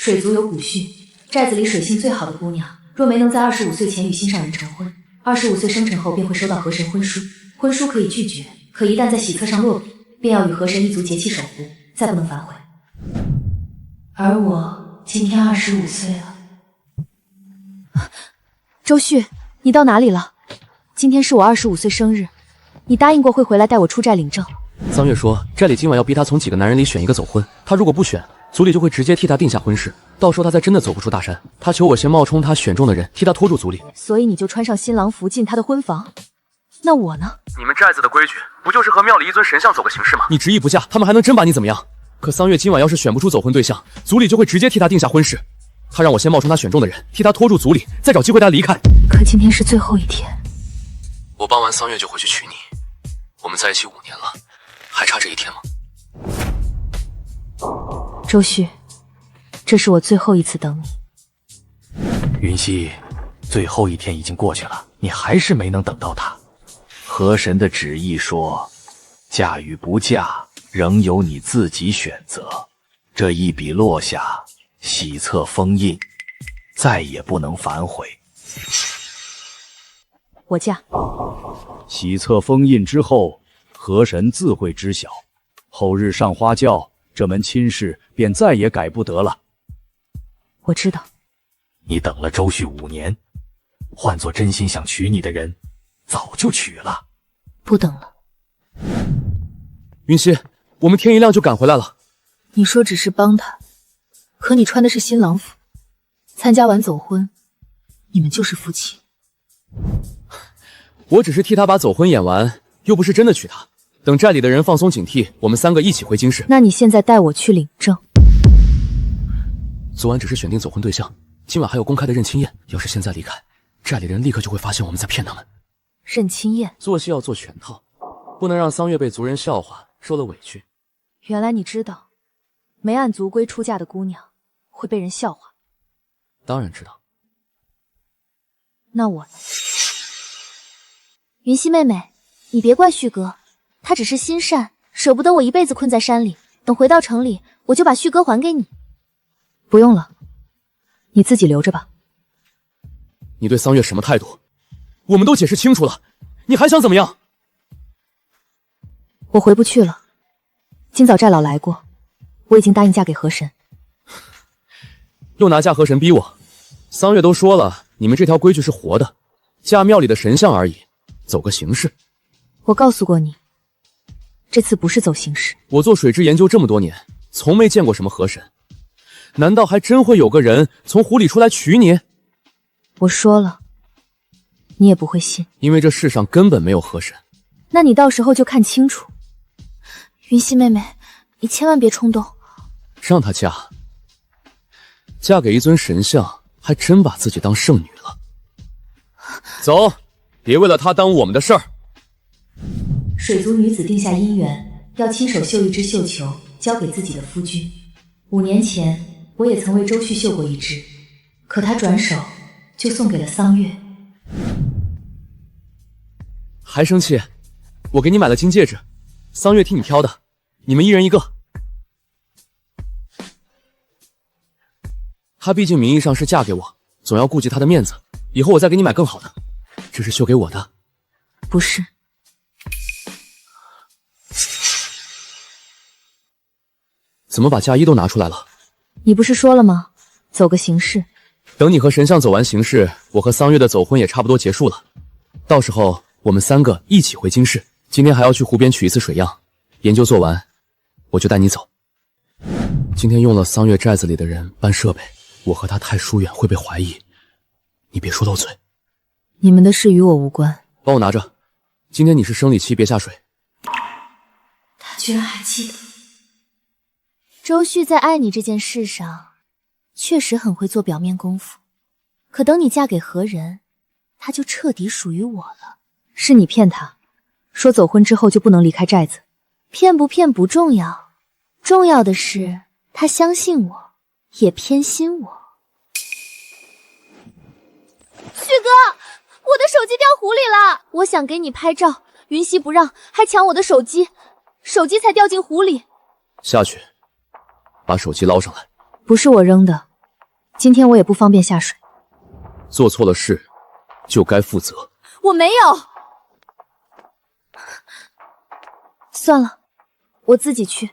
水族有古训，寨子里水性最好的姑娘，若没能在25岁前与心上人成婚，25岁生辰后便会收到河神婚书。婚书可以拒绝，可一旦在喜册上落笔，便要与河神一族结契守护，再不能反悔。而我今天25岁了。周旭，你到哪里了？今天是我25岁生日，你答应过会回来带我出寨领证。桑月说，寨里今晚要逼他从几个男人里选一个走婚，他如果不选，族里就会直接替他定下婚事。到时候他再真的走不出大山，他求我先冒充他选中的人，替他拖住族里。所以你就穿上新郎服进他的婚房？那我呢？你们寨子的规矩不就是和庙里一尊神像走个形式吗？你执意不嫁，他们还能真把你怎么样？可桑月今晚要是选不出走婚对象，族里就会直接替他定下婚事。他让我先冒充他选中的人，替他拖住族里，再找机会带他离开。可今天是最后一天，我帮完桑月就回去娶你。我们在一起5年了，还差这一天吗？周旭，这是我最后一次等你。云溪，最后一天已经过去了，你还是没能等到他。河神的旨意说，嫁与不嫁仍由你自己选择。这一笔落下，喜册封印，再也不能反悔。我嫁。喜册封印之后，河神自会知晓。后日上花轿，这门亲事便再也改不得了。我知道。你等了周旭5年，换做真心想娶你的人，早就娶了。不等了。云溪，我们天一亮就赶回来了。你说只是帮他，可你穿的是新郎服，参加完走婚，你们就是夫妻。我只是替他把走婚演完，又不是真的娶她。等寨里的人放松警惕，我们3个一起回京市。那你现在带我去领证。昨晚只是选定走婚对象，今晚还有公开的认亲宴。要是现在离开，寨里人立刻就会发现我们在骗他们。认亲宴，做戏要做全套，不能让桑月被族人笑话，受了委屈。原来你知道，没按族规出嫁的姑娘会被人笑话。当然知道。那我呢？云溪妹妹，你别怪旭哥，他只是心善，舍不得我一辈子困在山里。等回到城里，我就把旭哥还给你。不用了，你自己留着吧。你对桑月什么态度？我们都解释清楚了，你还想怎么样？我回不去了。今早寨老来过，我已经答应嫁给河神。又拿嫁河神逼我。桑月都说了，你们这条规矩是活的，嫁庙里的神像而已，走个形式。我告诉过你，这次不是走形式。我做水质研究这么多年，从没见过什么河神，难道还真会有个人从湖里出来娶你？我说了，你也不会信，因为这世上根本没有河神。那你到时候就看清楚。云溪妹妹，你千万别冲动。让她嫁给一尊神像，还真把自己当圣女了。走，别为了她耽误我们的事儿。水族女子定下姻缘，要亲手绣一只绣球，交给自己的夫君。5年前，我也曾为周旭绣过一只，可他转手就送给了桑月。还生气？我给你买了金戒指，桑月替你挑的，你们1人1个。她毕竟名义上是嫁给我，总要顾及她的面子，以后我再给你买更好的。这是绣给我的。不是。怎么把嫁衣都拿出来了？你不是说了吗？走个形式。等你和神像走完形式，我和桑月的走婚也差不多结束了。到时候我们3个一起回京市。今天还要去湖边取一次水样，研究做完，我就带你走。今天用了桑月寨子里的人搬设备，我和他太疏远会被怀疑，你别说漏嘴。你们的事与我无关。帮我拿着，今天你是生理期，别下水。他居然还记得。周旭在爱你这件事上，确实很会做表面功夫。可等你嫁给何人，他就彻底属于我了。是你骗他，说走婚之后就不能离开寨子。骗不骗不重要，重要的是他相信我，也偏心我。旭哥，我的手机掉湖里了，我想给你拍照，云溪不让，还抢我的手机，手机才掉进湖里。下去，把手机捞上来。不是我扔的，今天我也不方便下水。做错了事就该负责。我没有。算了，我自己去。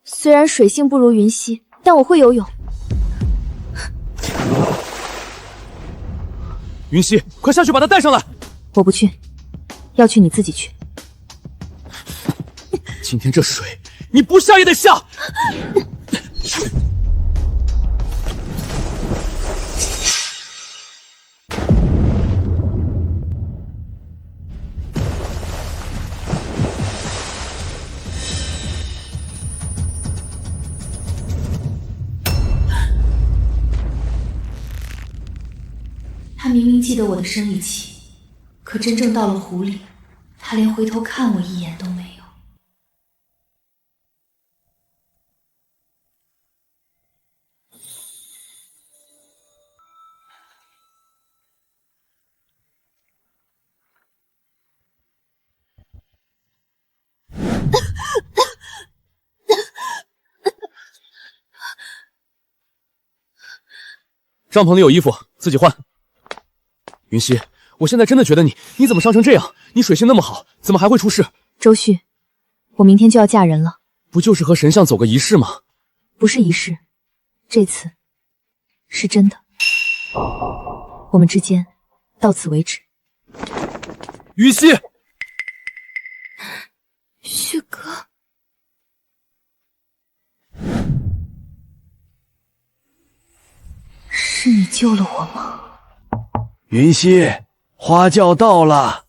虽然水性不如云溪，但我会游泳。云溪，快下去把他带上来！我不去，要去你自己去。今天这水，你不下也得下！他明明记得我的生理期，可真正到了湖里，他连回头看我一眼都没有。帐篷里有衣服，自己换。云溪，我现在真的觉得你怎么伤成这样？你水性那么好，怎么还会出事？周旭，我明天就要嫁人了，不就是和神像走个仪式吗？不是仪式，这次是真的。我们之间到此为止。云溪，旭哥，是你救了我吗？云溪，花轿到了。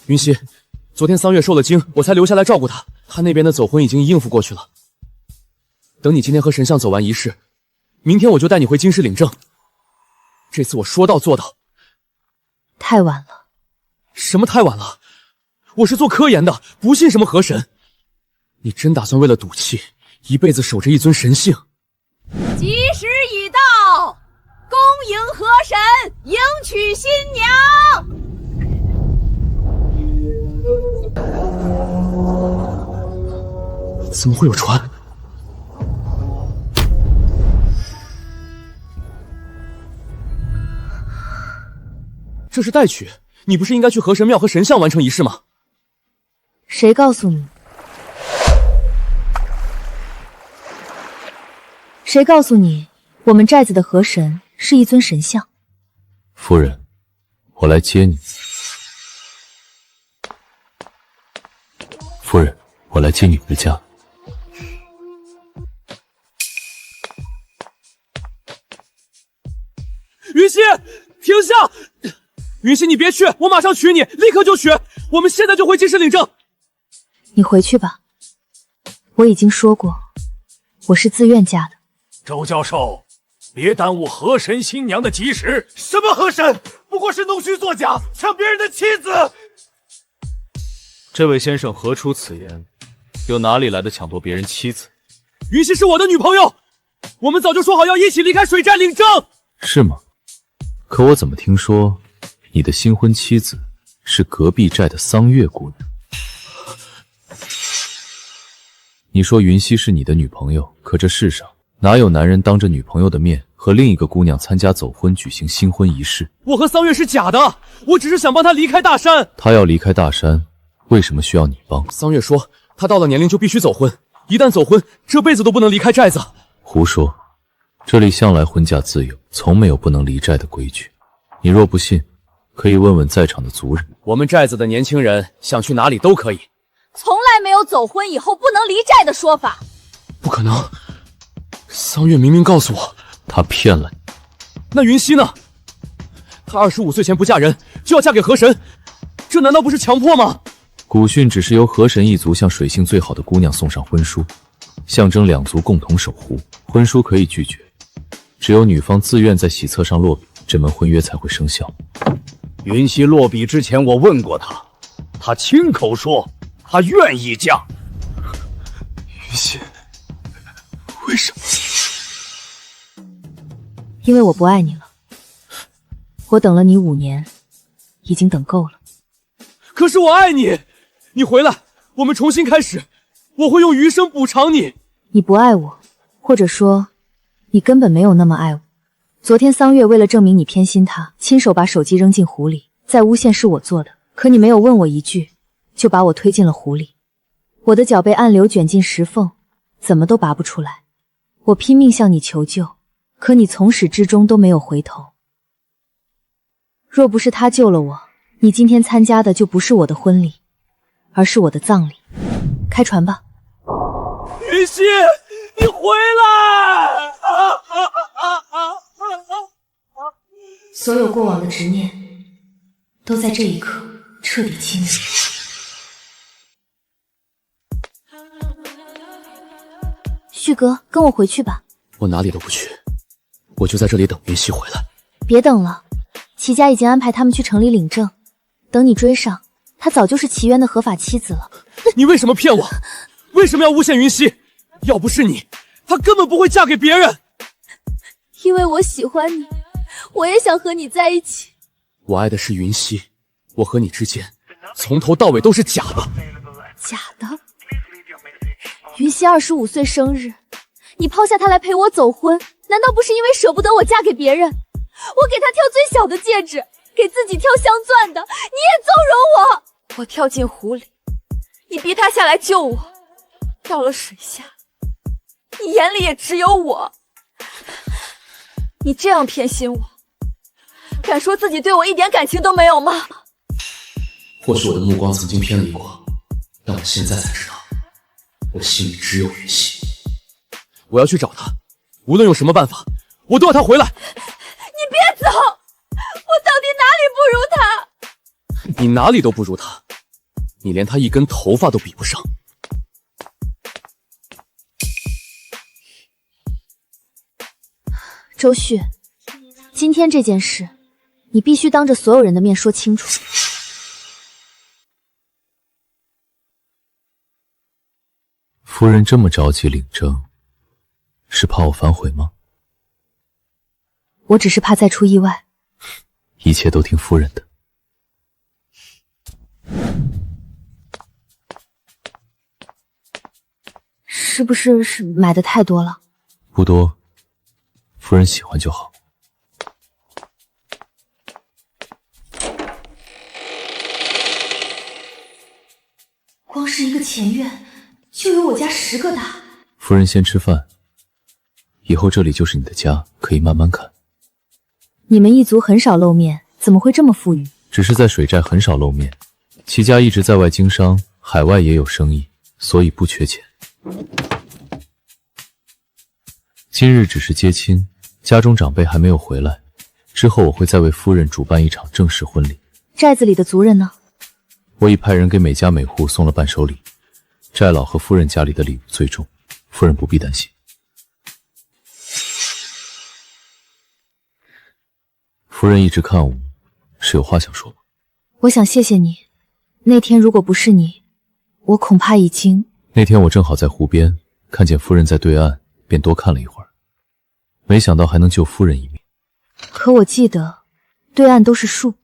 云溪，昨天桑月受了惊，我才留下来照顾她。她那边的走婚已经应付过去了。等你今天和神像走完仪式，明天我就带你回京师领证。这次我说到做到。太晚了。什么太晚了？我是做科研的，不信什么河神。你真打算为了赌气，一辈子守着一尊神性？吉时已到，恭迎河神迎娶新娘。怎么会有船？这是代曲，你不是应该去河神庙和神像完成仪式吗？谁告诉你？谁告诉你，我们寨子的河神是一尊神像？夫人，我来接你。夫人，我来接你回家。云溪，停下！云溪，你别去，我马上娶你，立刻就娶！我们现在就回京师领证。你回去吧，我已经说过，我是自愿嫁的。周教授，别耽误河神新娘的吉时。什么河神？不过是弄虚作假，抢别人的妻子。这位先生何出此言？又哪里来的抢夺别人妻子？云溪是我的女朋友，我们早就说好要一起离开水寨领证。是吗？可我怎么听说你的新婚妻子是隔壁寨的桑月姑娘？你说云溪是你的女朋友，可这世上哪有男人当着女朋友的面和另一个姑娘参加走婚举行新婚仪式？我和桑月是假的，我只是想帮她离开大山。她要离开大山，为什么需要你帮？桑月说她到了年龄就必须走婚，一旦走婚，这辈子都不能离开寨子。胡说，这里向来婚嫁自由，从没有不能离寨的规矩。你若不信，可以问问在场的族人。我们寨子的年轻人想去哪里都可以，从来没有走婚以后不能离寨的说法。不可能，桑月明明告诉我，他骗了你。那云溪呢？她25岁前不嫁人，就要嫁给河神，这难道不是强迫吗？古训只是由河神一族向水性最好的姑娘送上婚书，象征两族共同守护。婚书可以拒绝，只有女方自愿在喜册上落笔，这门婚约才会生效。云溪落笔之前，我问过他，他亲口说他愿意嫁。云溪，为什么？因为我不爱你了。我等了你5年，已经等够了。可是我爱你，你回来，我们重新开始，我会用余生补偿你。你不爱我，或者说，你根本没有那么爱我。昨天桑月为了证明你偏心他，亲手把手机扔进湖里，再诬陷是我做的。可你没有问我一句，就把我推进了湖里。我的脚被暗流卷进石缝，怎么都拔不出来。我拼命向你求救，可你从始至终都没有回头。若不是他救了我，你今天参加的就不是我的婚礼，而是我的葬礼。开船吧。云溪，你回来！所有过往的执念，都在这一刻彻底清理。旭哥，跟我回去吧。我哪里都不去，我就在这里等云溪回来。别等了，齐家已经安排他们去城里领证，等你追上，她早就是齐渊的合法妻子了。你为什么骗我？为什么要诬陷云溪？要不是你，她根本不会嫁给别人。因为我喜欢你，我也想和你在一起。我爱的是云溪，我和你之间从头到尾都是假的。假的？云溪25岁生日，你抛下她来陪我走婚，难道不是因为舍不得我嫁给别人？我给她挑最小的戒指，给自己挑镶钻的，你也纵容我。我跳进湖里，你逼她下来救我，到了水下，你眼里也只有我。你这样偏心我，敢说自己对我一点感情都没有吗？或许我的目光曾经偏离过，但我现在才知道，我心里只有云溪。我要去找她，无论用什么办法，我都要她回来。你别走，我到底哪里不如她？你哪里都不如她，你连她一根头发都比不上。周旭，今天这件事，你必须当着所有人的面说清楚。夫人这么着急领证，是怕我反悔吗？我只是怕再出意外。一切都听夫人的。是不是买的太多了？不多，夫人喜欢就好。光是一个前院，就有我家10个大。夫人先吃饭，以后这里就是你的家，可以慢慢看。你们一族很少露面，怎么会这么富裕？只是在水寨很少露面，齐家一直在外经商，海外也有生意，所以不缺钱。今日只是接亲，家中长辈还没有回来，之后我会再为夫人主办一场正式婚礼。寨子里的族人呢？我已派人给每家每户送了伴手礼，寨老和夫人家里的礼物最重，夫人不必担心。夫人一直看我，是有话想说吗？我想谢谢你，那天如果不是你，我恐怕已经……那天我正好在湖边，看见夫人在对岸，便多看了一会儿，没想到还能救夫人一命。可我记得，对岸都是树。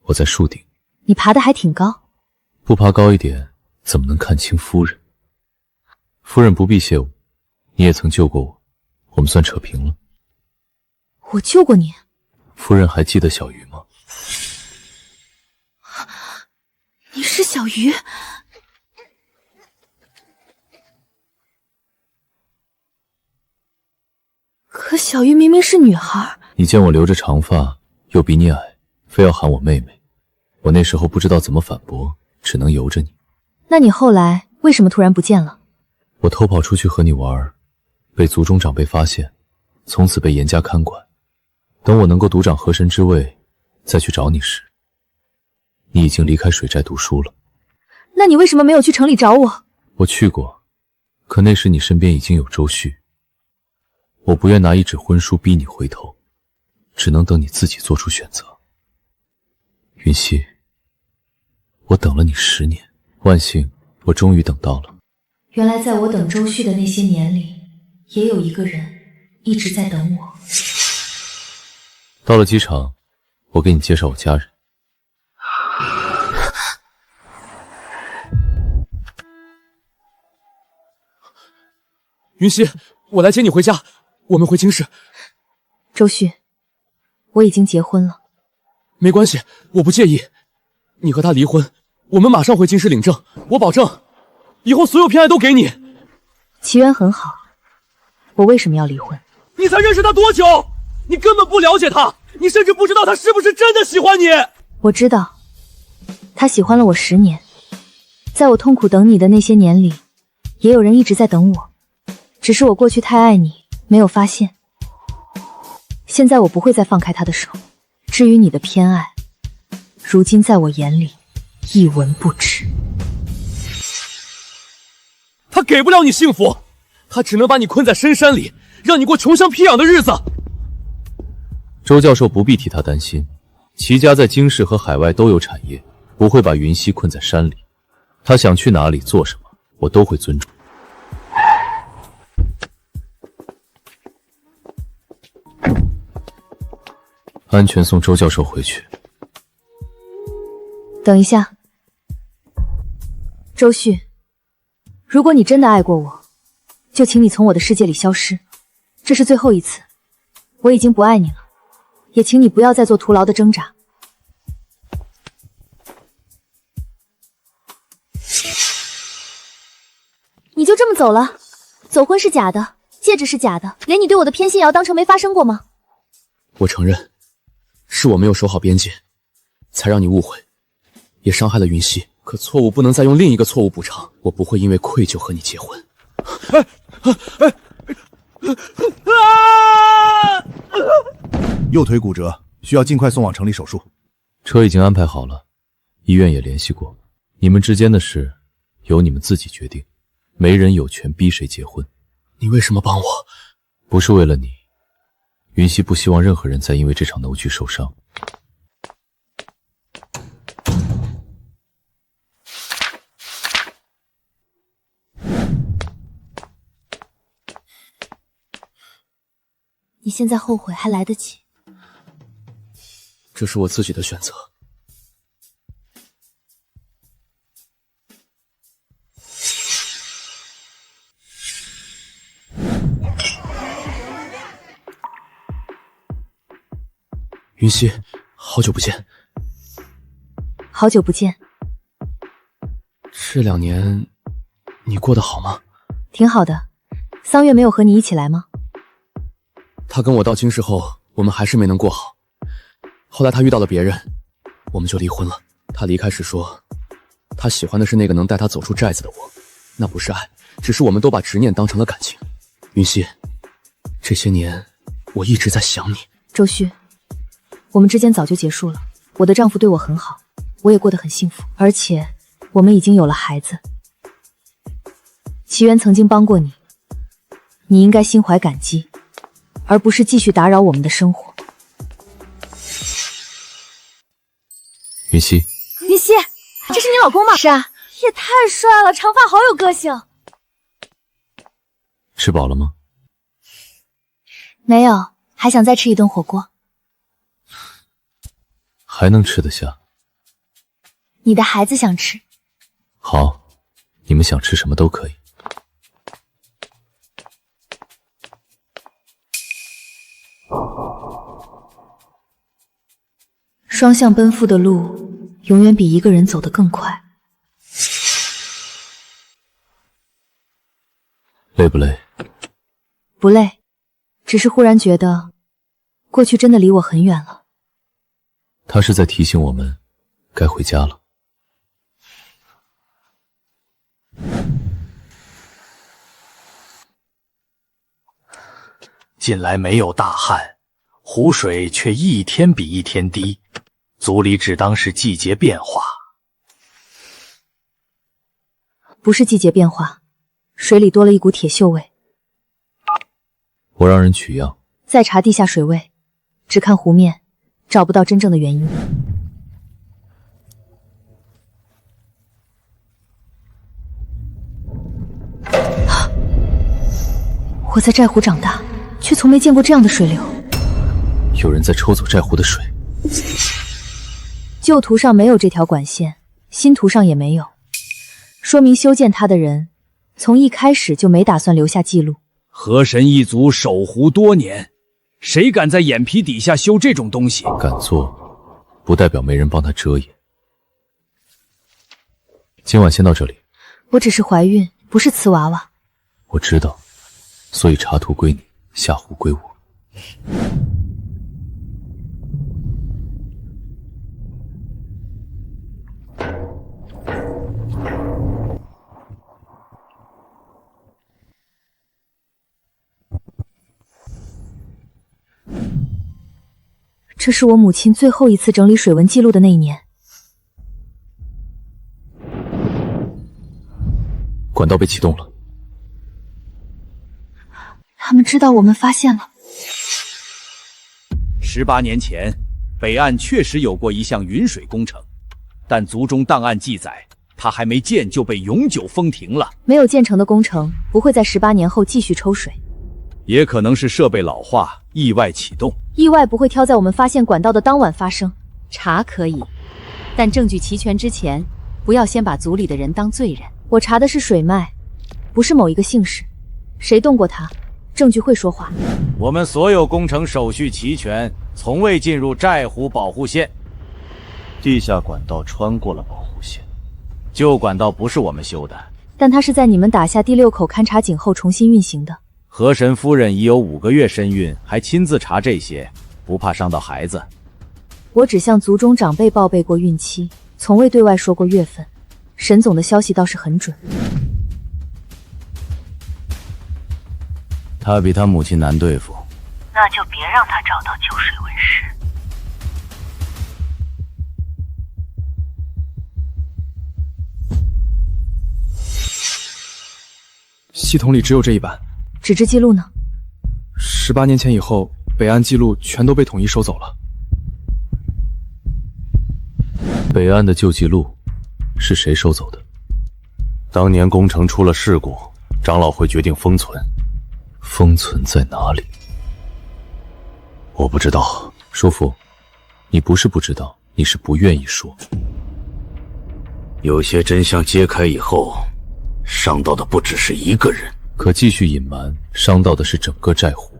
我在树顶。你爬得还挺高。不爬高一点，怎么能看清夫人？夫人不必谢我，你也曾救过我，我们算扯平了。我救过你？夫人还记得小鱼吗？你是小鱼？可小鱼明明是女孩。你见我留着长发，又比你矮，非要喊我妹妹。我那时候不知道怎么反驳，只能由着你。那你后来为什么突然不见了？我偷跑出去和你玩，被族中长辈发现，从此被严加看管。等我能够独掌河神之位，再去找你时，你已经离开水寨读书了。那你为什么没有去城里找我？我去过，可那时你身边已经有周旭。我不愿拿一纸婚书逼你回头，只能等你自己做出选择。云溪，我等了你10年。万幸，我终于等到了。原来在我等周旭的那些年里，也有一个人一直在等我。到了机场，我给你介绍我家人。云溪，我来接你回家，我们回京市。周旭，我已经结婚了。没关系，我不介意。你和他离婚，我们马上回京市领证，我保证，以后所有偏爱都给你。齐源很好，我为什么要离婚？你才认识他多久？你根本不了解他，你甚至不知道他是不是真的喜欢你。我知道，他喜欢了我10年，在我痛苦等你的那些年里，也有人一直在等我，只是我过去太爱你，没有发现。现在我不会再放开他的手。至于你的偏爱，如今在我眼里一文不值。他给不了你幸福，他只能把你困在深山里，让你过穷乡僻壤的日子。周教授不必替他担心，齐家在京市和海外都有产业，不会把云溪困在山里。他想去哪里做什么，我都会尊重。安全送周教授回去。等一下，周旭，如果你真的爱过我，就请你从我的世界里消失，这是最后一次。我已经不爱你了，也请你不要再做徒劳的挣扎。你就这么走了？走婚是假的，戒指是假的，连你对我的偏心也要当成没发生过吗？我承认，是我没有守好边界，才让你误会，也伤害了云溪。可错误不能再用另一个错误补偿，我不会因为愧疚和你结婚。右腿骨折，需要尽快送往城里手术。车已经安排好了，医院也联系过，你们之间的事由你们自己决定，没人有权逼谁结婚。你为什么帮我？不是为了你，云溪不希望任何人再因为这场闹剧受伤。你现在后悔还来得及。这是我自己的选择。云溪，好久不见。好久不见。这2年你过得好吗？挺好的。桑月没有和你一起来吗？他跟我到京市后，我们还是没能过好。后来他遇到了别人，我们就离婚了。他离开时说，他喜欢的是那个能带他走出寨子的我，那不是爱，只是我们都把执念当成了感情。云溪，这些年我一直在想你。周旭，我们之间早就结束了。我的丈夫对我很好，我也过得很幸福，而且我们已经有了孩子。齐源曾经帮过你，你应该心怀感激，而不是继续打扰我们的生活。云溪，云溪，这是你老公吗？是啊。也太帅了，长发好有个性。吃饱了吗？没有，还想再吃一顿火锅。还能吃得下？你的孩子想吃。好，你们想吃什么都可以。双向奔赴的路，永远比一个人走得更快。累不累？不累，只是忽然觉得，过去真的离我很远了。他是在提醒我们，该回家了。近来没有大旱，湖水却一天比一天低，足里只当是季节变化。不是季节变化，水里多了一股铁锈味。我让人取样，再查地下水位，只看湖面，找不到真正的原因。我在寨湖长大，却从没见过这样的水流。有人在抽走寨湖的水。旧图上没有这条管线，新图上也没有，说明修建它的人从一开始就没打算留下记录。河神一族守湖多年，谁敢在眼皮底下修这种东西？敢做，不代表没人帮他遮掩。今晚先到这里。我只是怀孕，不是瓷娃娃。我知道，所以茶图归你，下湖归我。这是我母亲最后一次整理水文记录的那一年。管道被启动了。他们知道我们发现了。18年前，北岸确实有过一项云水工程，但族中档案记载，它还没建就被永久封停了。没有建成的工程不会在18年后继续抽水，也可能是设备老化，意外启动。意外不会挑在我们发现管道的当晚发生。查可以，但证据齐全之前，不要先把族里的人当罪人。我查的是水脉，不是某一个姓氏，谁动过它，证据会说话。我们所有工程手续齐全，从未进入寨湖保护线。地下管道穿过了保护线，旧管道不是我们修的，但它是在你们打下第6口勘察井后重新运行的。河神夫人已有5个月身孕，还亲自查这些，不怕伤到孩子。我只向族中长辈报备过孕期，从未对外说过月份。沈总的消息倒是很准。他比他母亲难对付，那就别让他找到旧水文石。系统里只有这一版。纸质记录呢？18年前以后，北岸记录全都被统一收走了。北岸的旧记录是谁收走的？当年工程出了事故，长老会决定封存。封存在哪里？我不知道。叔父，你不是不知道，你是不愿意说。有些真相揭开以后，伤到的不只是一个人。可继续隐瞒，伤到的是整个寨湖。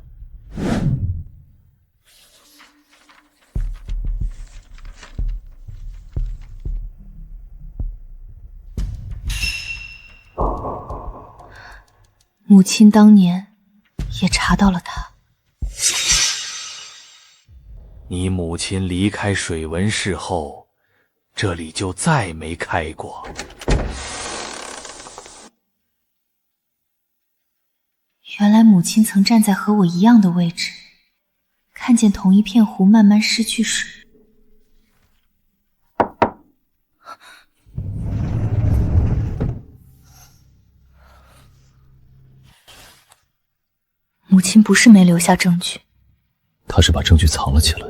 母亲当年也查到了他。你母亲离开水文室后，这里就再没开过。原来母亲曾站在和我一样的位置，看见同一片湖慢慢失去水。母亲不是没留下证据，她是把证据藏了起来。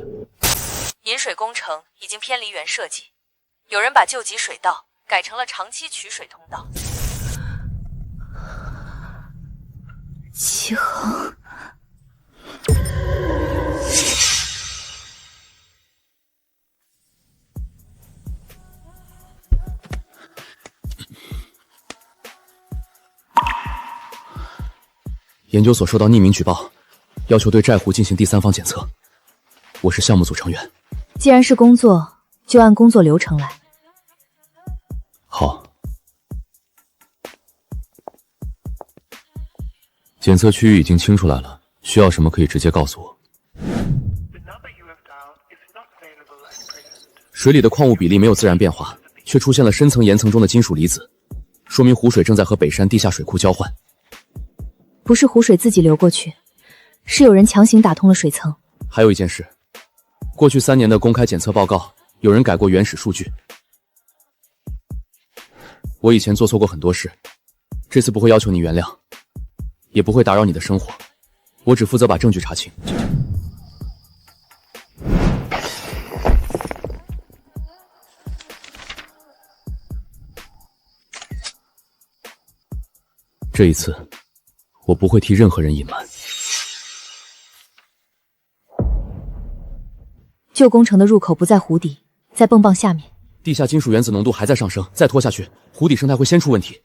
引水工程已经偏离原设计，有人把救急水道改成了长期取水通道。齐恒，研究所收到匿名举报，要求对寨湖进行第三方检测。我是项目组成员。既然是工作，就按工作流程来。好。检测区域已经清出来了，需要什么可以直接告诉我。水里的矿物比例没有自然变化，却出现了深层岩层中的金属离子，说明湖水正在和北山地下水库交换。不是湖水自己流过去，是有人强行打通了水层。还有一件事，过去3年的公开检测报告，有人改过原始数据。我以前做错过很多事，这次不会要求你原谅，也不会打扰你的生活，我只负责把证据查清。这一次，我不会替任何人隐瞒。旧工程的入口不在湖底，在泵棒下面。地下金属原子浓度还在上升，再拖下去，湖底生态会先出问题。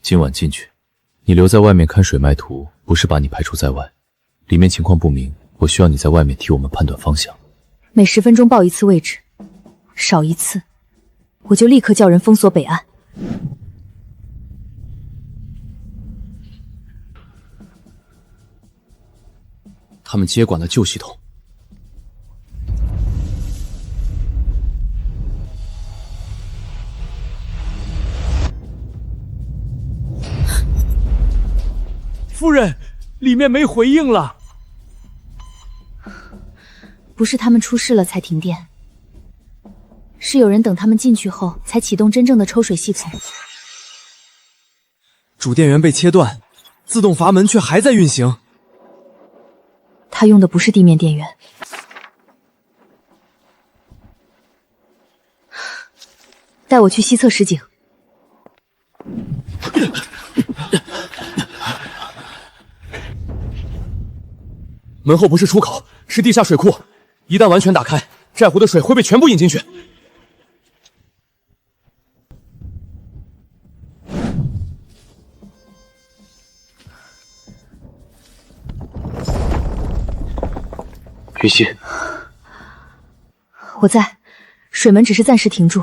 今晚进去，你留在外面看水脉图，不是把你排除在外。里面情况不明，我需要你在外面替我们判断方向。每10分钟报一次位置，少一次，我就立刻叫人封锁北岸。他们接管了旧系统。夫人，里面没回应了。不是他们出事了才停电，是有人等他们进去后才启动真正的抽水系统。主电源被切断，自动阀门却还在运行。他用的不是地面电源。带我去西侧实景。门后不是出口，是地下水库。一旦完全打开，寨湖的水会被全部引进去。云溪，我在，水门只是暂时停住，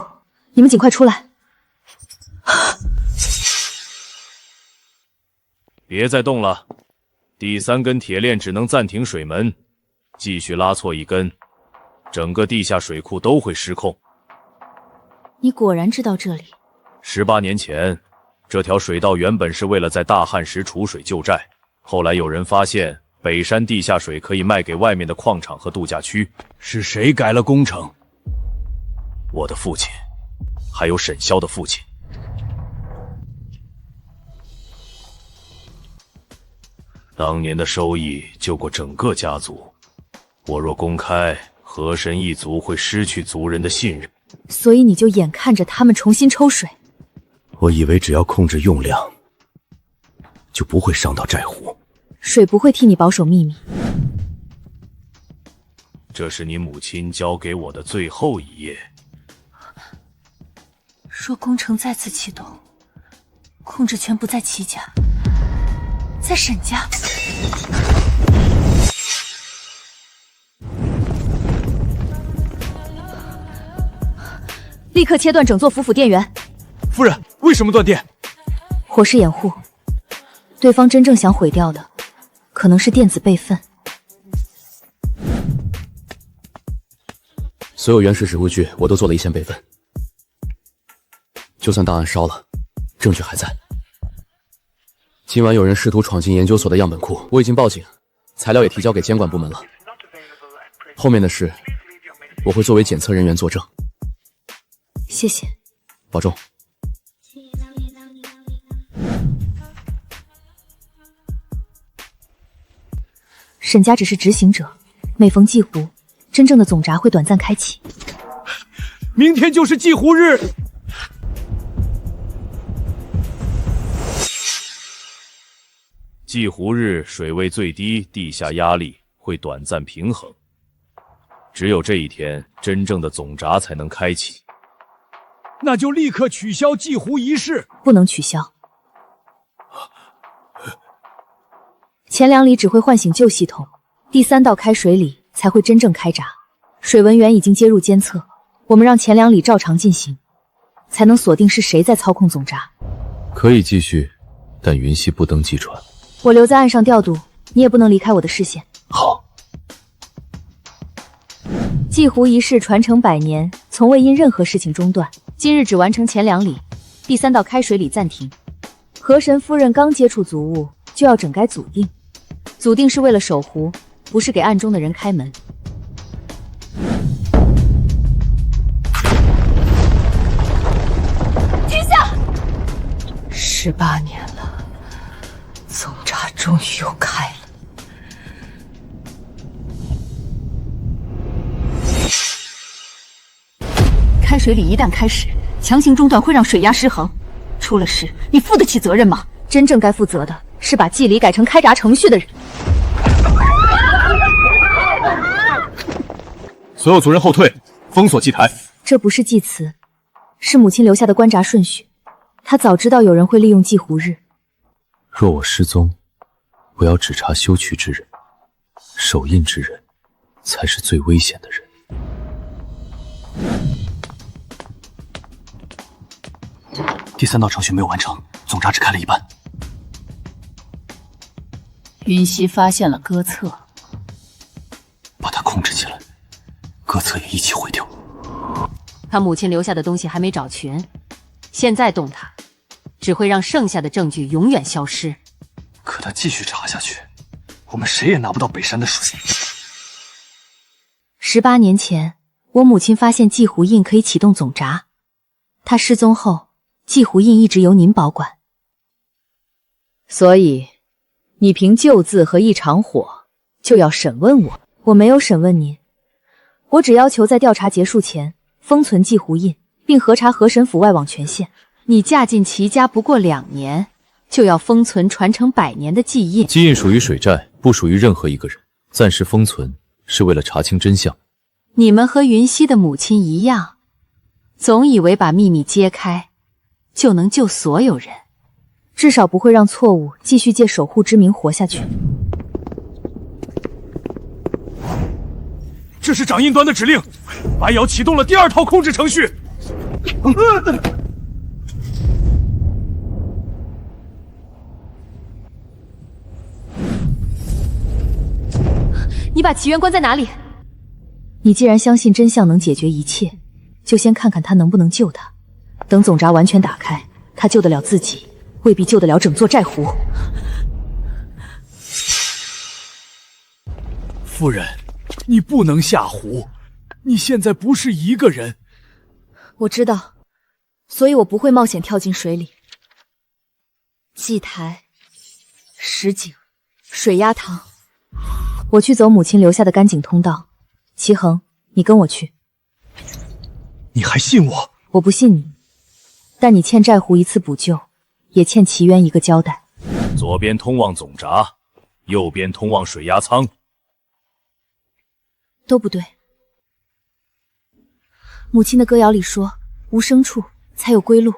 你们尽快出来。别再动了，第3根铁链只能暂停水门，继续拉错一根，整个地下水库都会失控。你果然知道这里。18年前，这条水道原本是为了在大旱时储水救寨，后来有人发现北山地下水可以卖给外面的矿场和度假区。是谁改了工程？我的父亲，还有沈潇的父亲。当年的收益救过整个家族，我若公开，河神一族会失去族人的信任。所以你就眼看着他们重新抽水？我以为只要控制用量，就不会伤到寨湖。水不会替你保守秘密。这是你母亲交给我的最后一页。若工程再次启动，控制权不在齐家，在沈家。立刻切断整座府府电源。夫人，为什么断电？火势掩护。对方真正想毁掉的，可能是电子备份。所有原始指挥据我都做了一线备份，就算档案烧了，证据还在。今晚有人试图闯进研究所的样本库，我已经报警，材料也提交给监管部门了。后面的事，我会作为检测人员作证。谢谢，保重。沈家只是执行者，每逢祭湖，真正的总闸会短暂开启。明天就是祭湖日。祭湖日水位最低，地下压力会短暂平衡。只有这一天，真正的总闸才能开启。那就立刻取消祭湖仪式。不能取消。前2里只会唤醒旧系统，第3道开水里才会真正开闸。水文员已经接入监测，我们让前2里照常进行，才能锁定是谁在操控总闸。可以继续，但云溪不登机船。我留在岸上调度，你也不能离开我的视线。好。祭湖仪式传承100年，从未因任何事情中断。今日只完成前2里，第3道开水里暂停。河神夫人刚接触族物，就要整改祖定。祖定是为了守湖，不是给暗中的人开门。停下！18年了，总闸终于又开了。开水里一旦开始，强行中断会让水压失衡，出了事你负得起责任吗？真正该负责的是把祭礼改成开闸程序的人。所有族人后退，封锁祭台。这不是祭词，是母亲留下的关闸顺序。她早知道有人会利用祭胡日。若我失踪，不要只查修渠之人，手印之人才是最危险的人。第3道程序没有完成，总闸只开了一半。云溪发现了歌册，把他控制起来，歌册也一起毁掉。他母亲留下的东西还没找全，现在动他，只会让剩下的证据永远消失。可他继续查下去，我们谁也拿不到北山的水。18年前，我母亲发现祭胡印可以启动总闸。她失踪后，祭胡印一直由您保管。所以，你凭旧字和一场火就要审问我？我没有审问您，我只要求在调查结束前封存祭胡印，并核查河神府外网权限。你嫁进齐家不过2年，就要封存传承100年的祭印。祭印属于水寨，不属于任何一个人，暂时封存是为了查清真相。你们和云溪的母亲一样，总以为把秘密揭开就能救所有人，至少不会让错误继续借守护之名活下去。这是掌印端的指令，白瑶启动了第2套控制程序。你把齐渊关在哪里？你既然相信真相能解决一切，就先看看他能不能救他。等总闸完全打开，他救得了自己，未必救得了整座寨湖。夫人，你不能下湖，你现在不是一个人。我知道，所以我不会冒险跳进水里。祭台、石井、水鸭塘，我去走母亲留下的干井通道。齐衡，你跟我去。你还信我？我不信你，但你欠寨湖一次补救，也欠齐渊一个交代。左边通往总闸，右边通往水压舱。都不对。母亲的歌谣里说，无牲处才有归路。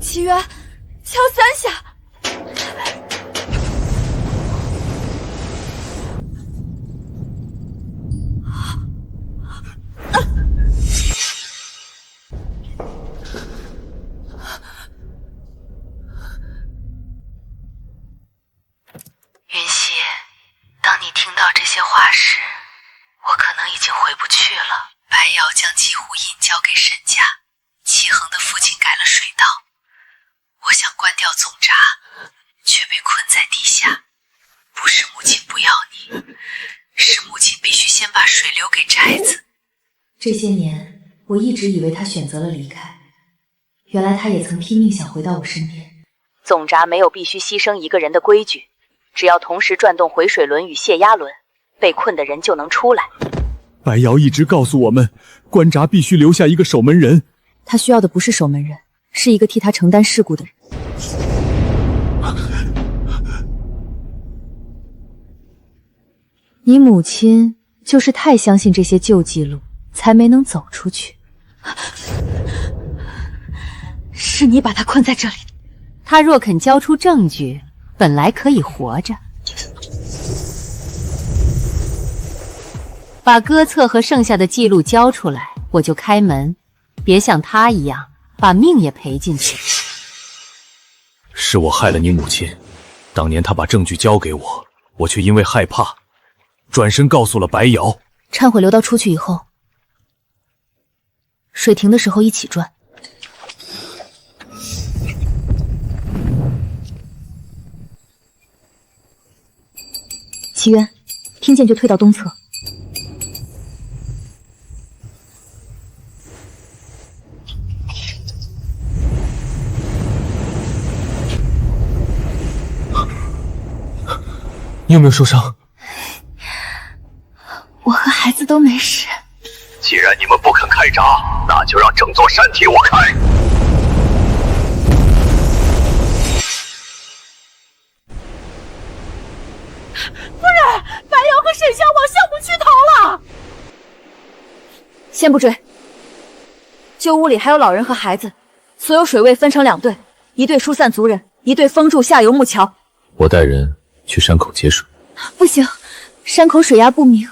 齐渊，敲3下。云溪，当你听到这些话时，我可能已经回不去了。白瑶将祭胡印交给沈家，齐衡的父亲改了水道，我想关掉总闸，却被困在地下。不是母亲不要你，是母亲必须先把水留给寨子。这些年，我一直以为他选择了离开，原来他也曾拼命想回到我身边。总闸没有必须牺牲一个人的规矩，只要同时转动回水轮与泄压轮，被困的人就能出来。白瑶一直告诉我们，关闸必须留下一个守门人。他需要的不是守门人，是一个替他承担事故的人。你母亲就是太相信这些旧记录，才没能走出去。是你把他困在这里。他若肯交出证据，本来可以活着。把歌册和剩下的记录交出来，我就开门。别像他一样，把命也赔进去。是我害了你母亲，当年她把证据交给我，我却因为害怕，转身告诉了白瑶。忏悔流到出去以后，水停的时候一起转。齐渊，听见就退到东侧。你有没有受伤？我和孩子都没事。既然你们不肯开闸，那就让整座山体我开。夫人，白瑶和沈香往项目区逃了。先不追，旧屋里还有老人和孩子，所有水位分成2队，一队疏散族人，一队封住下游木桥。我带人去山口接水。不行，山口水压不明。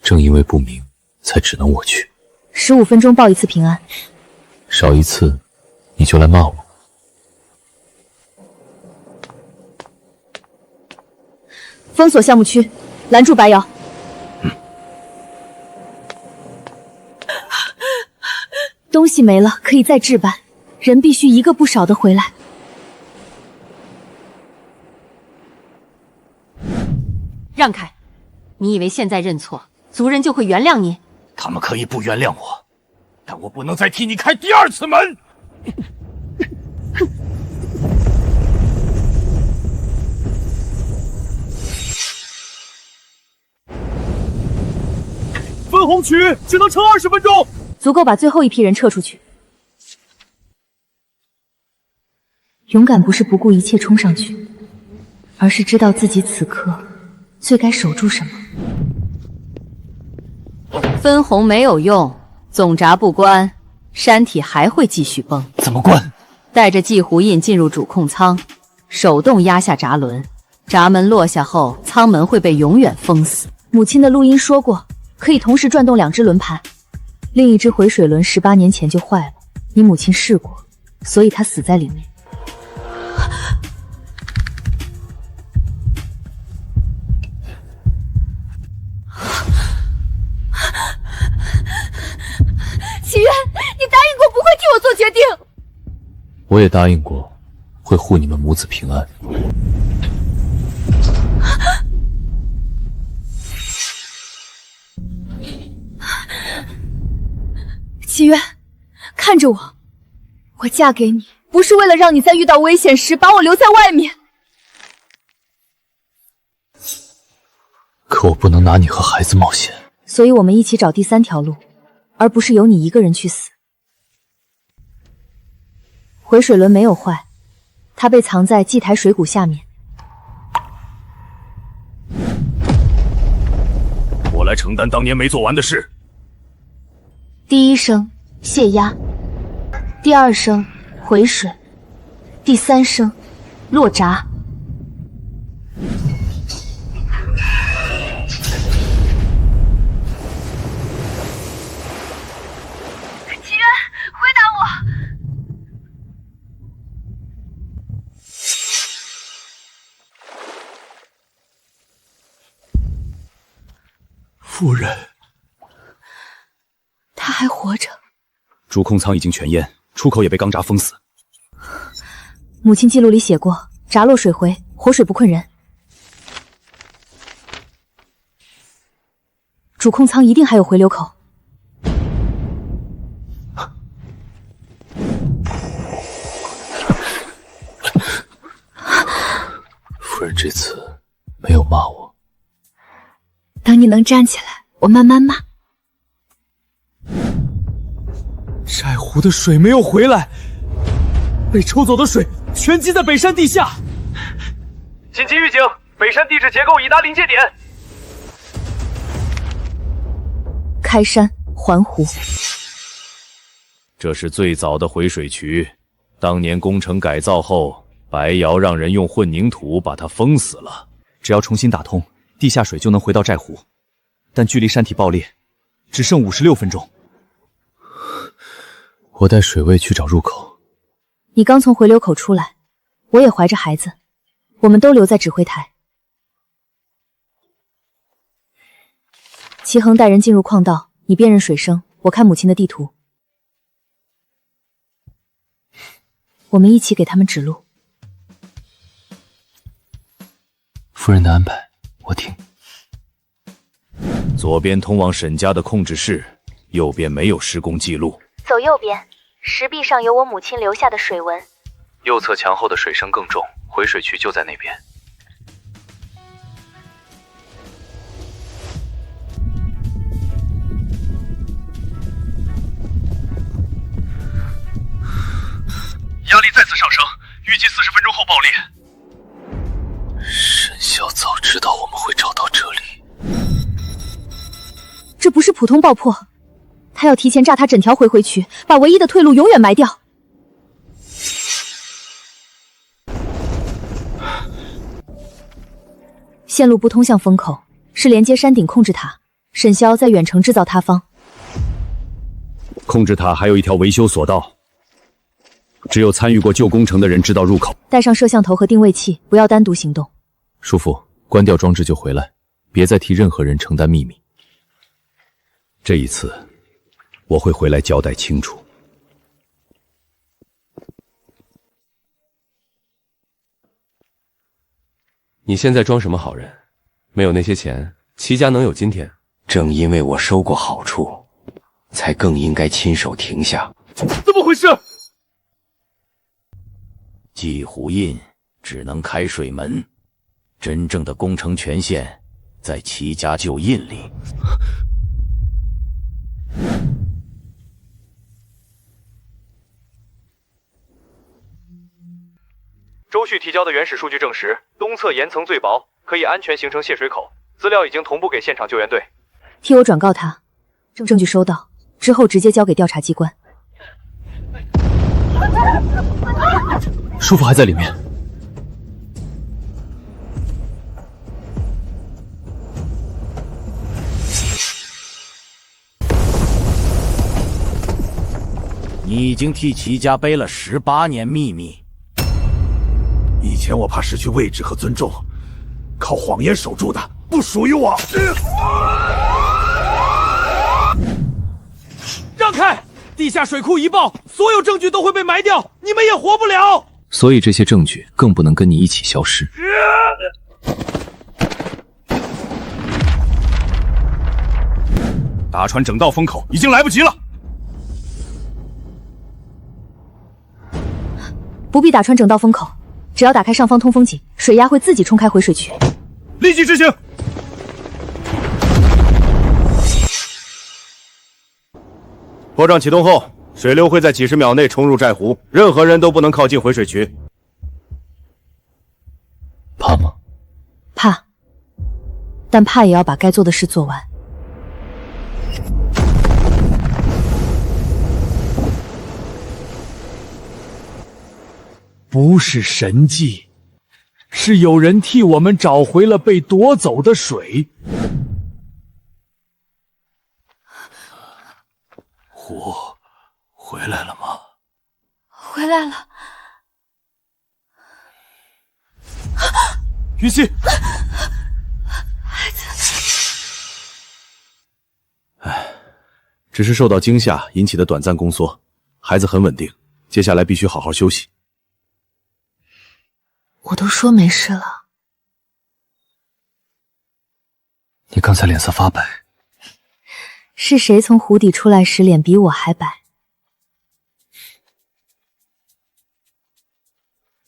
正因为不明，才只能我去。15分钟报一次平安，少一次，你就来骂我。封锁项目区，拦住白瑶。东西没了，可以再置办，人必须一个不少的回来。让开！你以为现在认错，族人就会原谅你？他们可以不原谅我，但我不能再替你开第2次门。分红区只能撑20分钟，足够把最后一批人撤出去。勇敢不是不顾一切冲上去，而是知道自己此刻最该守住什么。分红没有用，总闸不关，山体还会继续崩。怎么关？带着祭壶印进入主控舱，手动压下闸轮，闸门落下后，舱门会被永远封死。母亲的录音说过，可以同时转动2只轮盘，另一只回水轮18年前就坏了，你母亲试过，所以她死在里面。祈愿，你答应过不会替我做决定。我也答应过，会护你们母子平安。祈愿，看着我，我嫁给你，不是为了让你在遇到危险时把我留在外面。可我不能拿你和孩子冒险，所以我们一起找第3条路，而不是由你一个人去死。回水轮没有坏，它被藏在祭台水谷下面。我来承担当年没做完的事。第1声泄压，第2声回水，第3声落闸。祈愿，回答我。夫人，他还活着。主控舱已经全淹，出口也被钢闸封死。母亲记录里写过，闸落水回，活水不困人。主控舱一定还有回流口。夫人这次没有骂我。等你能站起来，我慢慢骂。寨湖的水没有回来，被抽走的水全积在北山地下。紧急预警，北山地质结构已达临界点。开山环湖，这是最早的回水渠，当年工程改造后，白瑶让人用混凝土把它封死了。只要重新打通，地下水就能回到寨湖，但距离山体爆裂只剩56分钟。我带水卫去找入口。你刚从回流口出来，我也怀着孩子，我们都留在指挥台。齐恒带人进入矿道，你辨认水声，我看母亲的地图。我们一起给他们指路。夫人的安排，我听。左边通往沈家的控制室，右边没有施工记录。走右边，石壁上有我母亲留下的水纹。右侧墙后的水声更重，回水渠就在那边。再次上升，预计40分钟后爆裂。沈萧早知道我们会找到这里。这不是普通爆破，他要提前炸他整条回渠，把唯一的退路永远埋掉。线路不通向风口，是连接山顶控制塔。沈萧在远程制造塌方。控制塔还有一条维修索道，只有参与过旧工程的人知道入口。带上摄像头和定位器，不要单独行动。叔父，关掉装置就回来，别再替任何人承担秘密。这一次，我会回来交代清楚。你现在装什么好人？没有那些钱，齐家能有今天？正因为我收过好处，才更应该亲手停下。怎么回事？祭湖印只能开水门，真正的工程权限在齐家旧印里。周旭提交的原始数据证实，东侧岩层最薄，可以安全形成泄水口。资料已经同步给现场救援队。替我转告他，证据收到之后直接交给调查机关。叔父还在里面。你已经替齐家背了18年秘密。以前我怕失去位置和尊重，靠谎言守住的不属于我。让开！地下水库一爆，所有证据都会被埋掉，你们也活不了。所以这些证据更不能跟你一起消失。打穿整道风口已经来不及了。不必打穿整道风口，只要打开上方通风井，水压会自己冲开回水渠。立即执行。破障启动后，水流会在几10秒内冲入寨湖，任何人都不能靠近回水渠。怕吗？怕，但怕也要把该做的事做完。不是神迹，是有人替我们找回了被夺走的水。湖回来了吗？回来了。云溪，孩子，只是受到惊吓引起的短暂宫缩，孩子很稳定，接下来必须好好休息。我都说没事了。你刚才脸色发白，是谁从湖底出来时脸比我还白？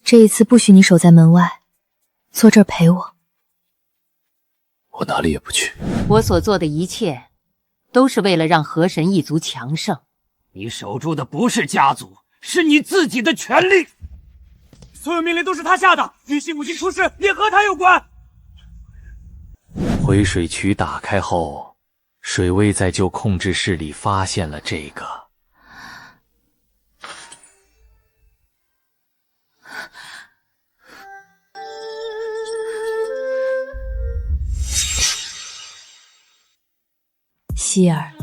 这一次不许你守在门外，坐这儿陪我。我哪里也不去。我所做的一切，都是为了让河神一族强盛。你守住的不是家族，是你自己的权利。所有命令都是他下的，云溪母亲出事也和他有关。回水渠打开后，水位在旧控制室里发现了这个。希儿，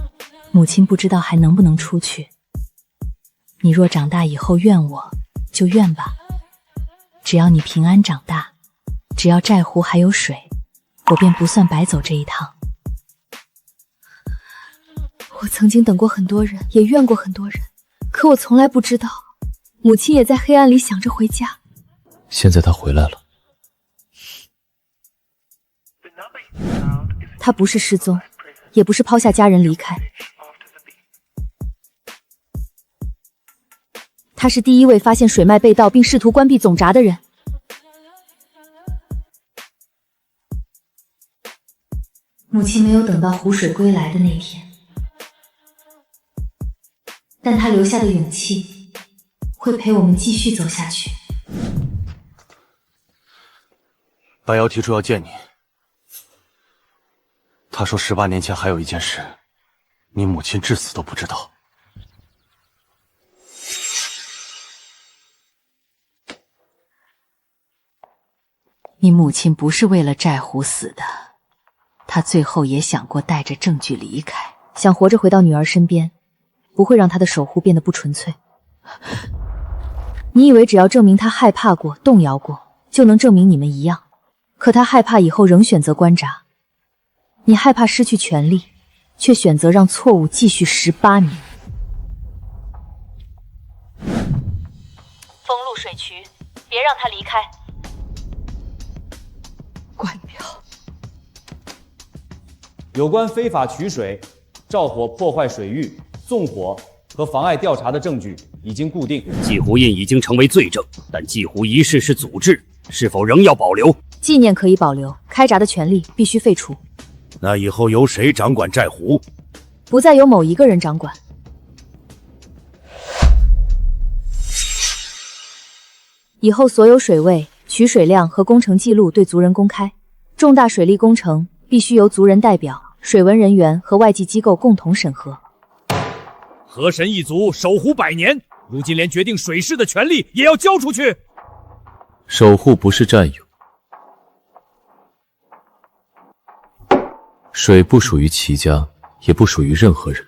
母亲不知道还能不能出去。你若长大以后怨我，就怨吧。只要你平安长大，只要寨湖还有水，我便不算白走这一趟。我曾经等过很多人，也怨过很多人，可我从来不知道，母亲也在黑暗里想着回家。现在他回来了。他不是失踪，也不是抛下家人离开，他是第一位发现水脉被盗并试图关闭总闸的人。母亲没有等到湖水归来的那天，但她留下的勇气，会陪我们继续走下去。白瑶提出要见你，他说18年前还有一件事，你母亲至死都不知道。你母亲不是为了债壶死的，她最后也想过带着证据离开，想活着回到女儿身边，不会让她的守护变得不纯粹。你以为只要证明她害怕过、动摇过，就能证明你们一样？可她害怕以后仍选择关闸，你害怕失去权力，却选择让错误继续18年。封路水渠，别让他离开。关掉。有关非法取水、造火破坏水域、纵火和妨碍调查的证据已经固定。祭壶印已经成为罪证，但祭壶仪式是组织，是否仍要保留？纪念可以保留，开闸的权利必须废除。那以后由谁掌管寨湖？不再由某一个人掌管。以后所有水位、取水量和工程记录对族人公开。重大水利工程必须由族人代表、水文人员和外籍机构共同审核。河神一族守护100年，如今连决定水势的权利也要交出去。守护不是占有，水不属于齐家，也不属于任何人。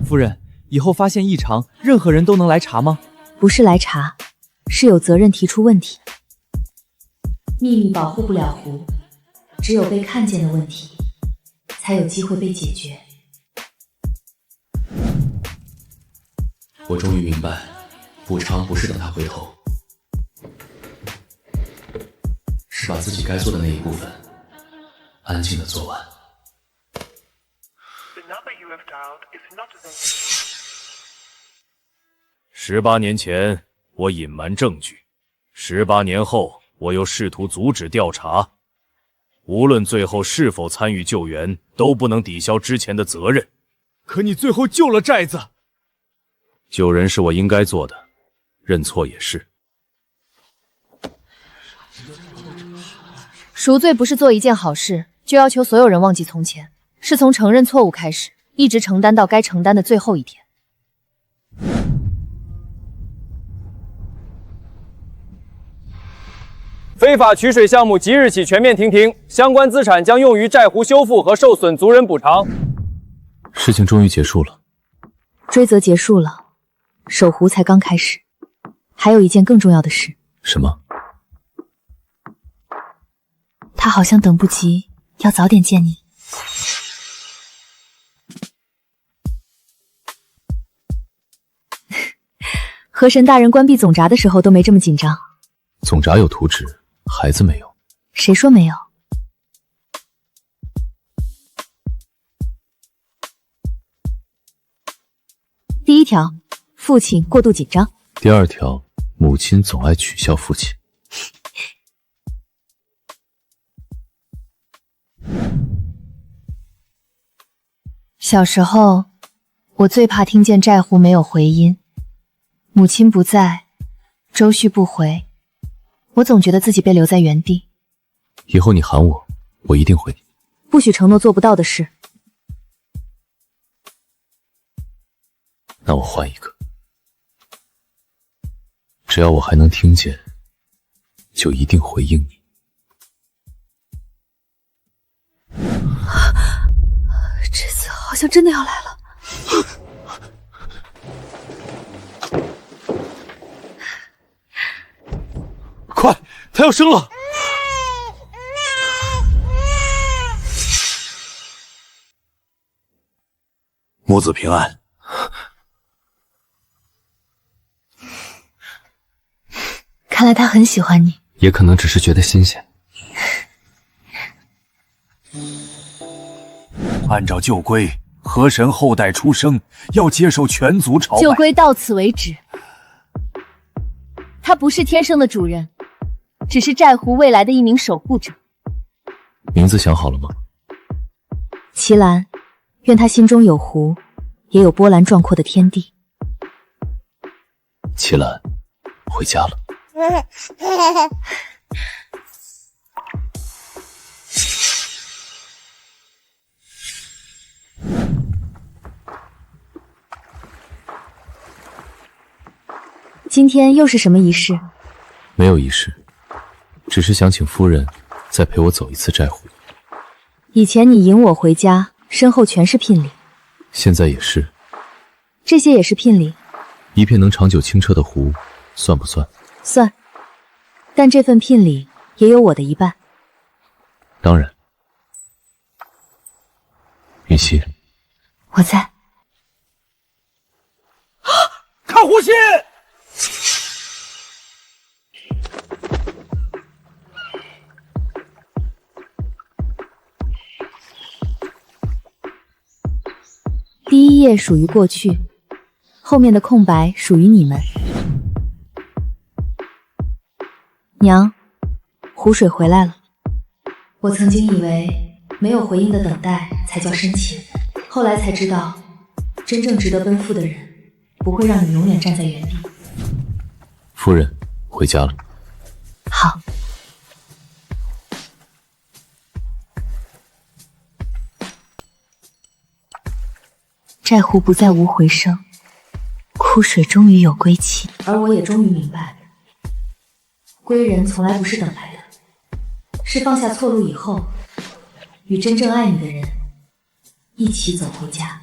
夫人，以后发现异常，任何人都能来查吗？不是来查，是有责任提出问题。秘密保护不了湖，只有被看见的问题，才有机会被解决。我终于明白，补偿不是等他回头，是把自己该做的那一部分安静的做完。18年前，我隐瞒证据；18年后，我又试图阻止调查。无论最后是否参与救援，都不能抵消之前的责任。可你最后救了寨子，救人是我应该做的，认错也是。赎罪不是做一件好事就要求所有人忘记从前，是从承认错误开始，一直承担到该承担的最后一天。非法取水项目即日起全面停停，相关资产将用于寨湖修复和受损族人补偿。事情终于结束了，追责结束了，守湖才刚开始。还有一件更重要的事。什么？他好像等不及要早点见你。河神大人关闭总闸的时候都没这么紧张。总闸有图纸，孩子没有。谁说没有？第一条，父亲过度紧张。第2条，母亲总爱取笑父亲。小时候，我最怕听见寨湖没有回音，母亲不在，周旭不回，我总觉得自己被留在原地。以后你喊我，我一定回你。不许承诺做不到的事。那我换一个，只要我还能听见，就一定回应你。这次好像真的要来了。快，他要生了！母子平安。看来他很喜欢你，也可能只是觉得新鲜。按照旧规，河神后代出生要接受全族朝拜。旧规到此为止。他不是天生的主人，只是寨湖未来的一名守护者。名字想好了吗？齐兰，愿他心中有湖，也有波澜壮阔的天地。齐兰，回家了。今天又是什么仪式？没有仪式，只是想请夫人再陪我走一次寨湖。以前你引我回家，身后全是聘礼，现在也是。这些也是聘礼。一片能长久清澈的湖，算不算？算。但这份聘礼也有我的一半。当然。云溪，我在。看呼吸！第一页属于过去，后面的空白属于你们。娘，湖水回来了。我曾经以为没有回应的等待才叫深情，后来才知道，真正值得奔赴的人，不会让你永远站在原地。夫人，回家了。好。寨湖不再无回声，枯水终于有归期，而我也终于明白，归人从来不是等来的，是放下错路以后，与真正爱你的人一起走回家。